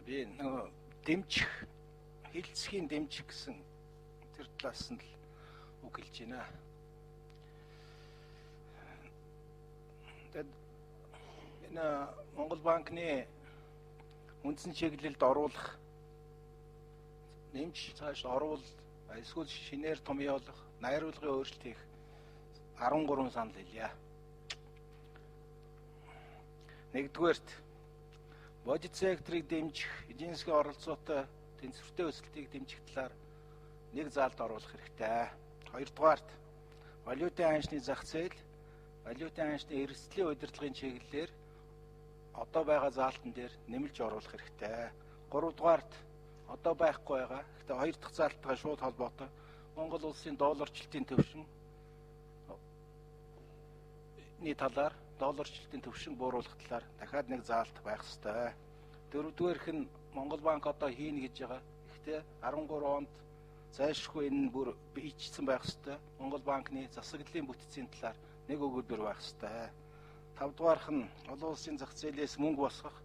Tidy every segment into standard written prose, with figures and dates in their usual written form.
Би нөгөө дэмжих, хилцхийн дэмжих гэсэн тэр талаас нь л үг хэлж байна. Тэгээд энэ Монгол банкны үндсэн чиглэлд оруулах, нэмж цааш оруул, эсвэл шинээр томьёолох, найруулгын өөрчлөлт хийх 13 санал хэлье. Нэгдүгээрт бодит секторыг дэмжих, эдийн засгийн оролцоотой тэнцвэртэй өсөлтийг дэмжих талаар нэг заалд оруулах хэрэгтэй. Хоёрдугаарт валютын ханшны зах зээл, валютын ханшны эрсдлийн удирдлагын чиглэлээр одоо байгаа заалтан дээр нэмэлж оруулах хэрэгтэй. Гуравдугаарт одоо байхгүй байгаа. Гэхдээ хоёр дахь заалтайгаа шууд холбоотой Монгол улсын долларчлалтын төвшин талаар долларчлалтын төвшин бууруулах талаар дахиад нэг заалт байх ёстой. Дөрөвдүгээрх нь Монгол банк одоо хийнэ гэж байгаа. Гэхдээ 13 онд зайлшгүй энэ бүр биечсэн байх ёстой. Монгол банкны засаглалын бүтцийн талаар нэг өгүүлбэр байх ёстой. Тавдугаарх нь олон улсын зах зээлээс мөнгө босгох.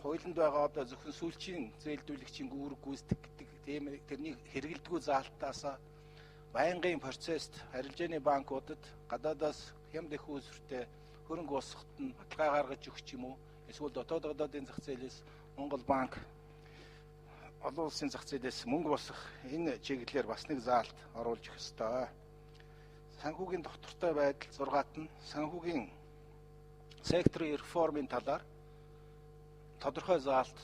Хуулинд байгаа одоо зөвхөн сүүлчийн зээлдүүлэгчийн гүүрэг гүйцэтгэх гэдэг тийм тэрний хэрэгэлдэггүй заалтаасаа байнгын процесст арилжааны банкудад гадаадаас хямд их үүсвэртэй хөрөнгө босгоход нь баталгаа гаргаж өгч юм уу? Эсвэл дотоодын зах зээлээс Монгол банк олон улсын зах зээлээс мөнгө босгох энэ чиглэлээр бас нэг заалт оруулж өгөх ёстой. Санхүүгийн доктортой байдал 6-т нь санхүүгийн секторын реформын талаар тодорхой заалт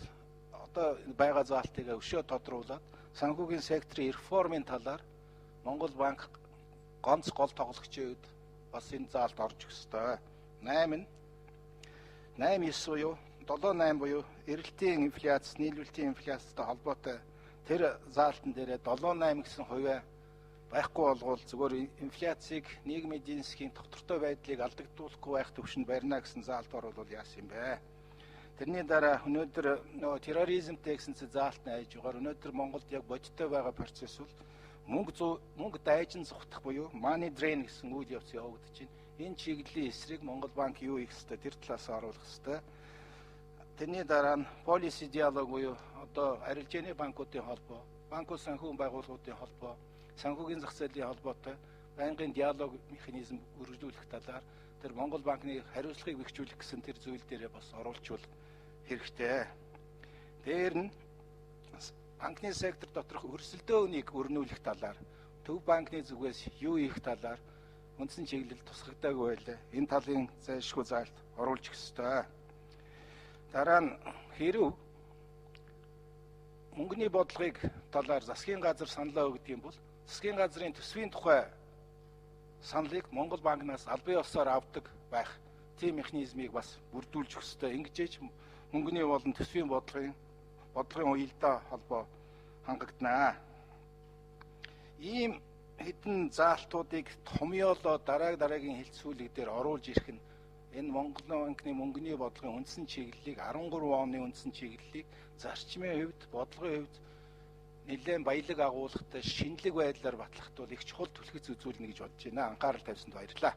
одоо байгаа заалтыг өшөө тодруулаад санхүүгийн секторын реформын талаар Монгол банк гонц гол тоглогчийн үед бас энэ заалт орж ирэх ёстой. 8 9 буюу 7-8 буюу эрэлтийн инфляц, нийлүүлэлтийн инфляцтай холбоотой тэр заалтан дээрээ 7-8 гэсэн хувиа байхгүй болгоод зөвхөн инфляцийг нийгмийн эдийн засгийн доктортой байдлыг алдагдуулахгүй байх төвшөнд барина гэсэн заалт оруулал яасан юм бэ? Тэрний дараа өнөөдөр нөгөө терроризмтэй гэсэн заалт найж байгаа. Өнөөдөр Монголд яг бодиттой байгаа процесс бол мөнгө дайжин зүхтах буюу money drain гэсэн үйл явц явагдаж байна. Энэ чиглэлийн эсрэг Монгол банк юу хийх ёстой? Тэр талаас оруулах ёстой. Тэрний дараа нь policy dialogue буюу одоо арилжааны банкуудын холбоо, банкуд санхүүгийн байгууллагуудын холбоо, санхүүгийн зах зээлийн холбоотой байнгын диалог механизм үргэлжлүүлэх талаар тэр Монгол банкны хариуцлагыг бэхжүүлэх гэсэн тэр зүйл дээрээ бас оруулчвал хэрэгтэй. Дээр нь банкны сектор доторх өрсөлдөө үнийг өрнүүлэх талаар, төв банкны зүгээс юу хийх талаар үндсэн чиглэл тусгагдаагүй байлаа. Энэ талын зайлшгүй заалт оруулж өгөх ёстой. Дараа нь хэрв мөнгөний бодлогыг талаар засгийн газар саналаа өгдөг юм бол засгийн газрын төсвийн тухай саналыг Монгол банкнаас албан ёсоор авдаг байх тийм механизмыг бас бүрдүүлж өгөх ёстой. Ингэжээч мөнгөний болон төсвийн бодлогын уялдаа холбоо хангагдана. Ийм хэдэн заалтуудыг томьёолоо дараагийн хэлцүүлэг дээр оруулж ирэх нь энэ Монгол банкны мөнгөний бодлогын үндсэн чиглэлийг 13 оны үндсэн чиглэлийг зарчмын хувьд, бодлогын хувьд нэлээд баялаг агуулгатай шинэлэг байдлаар батлахад бол их чухал түлхэж үзүүлнэ гэж бодож байна. Анхаарал тавьсанд баярлалаа.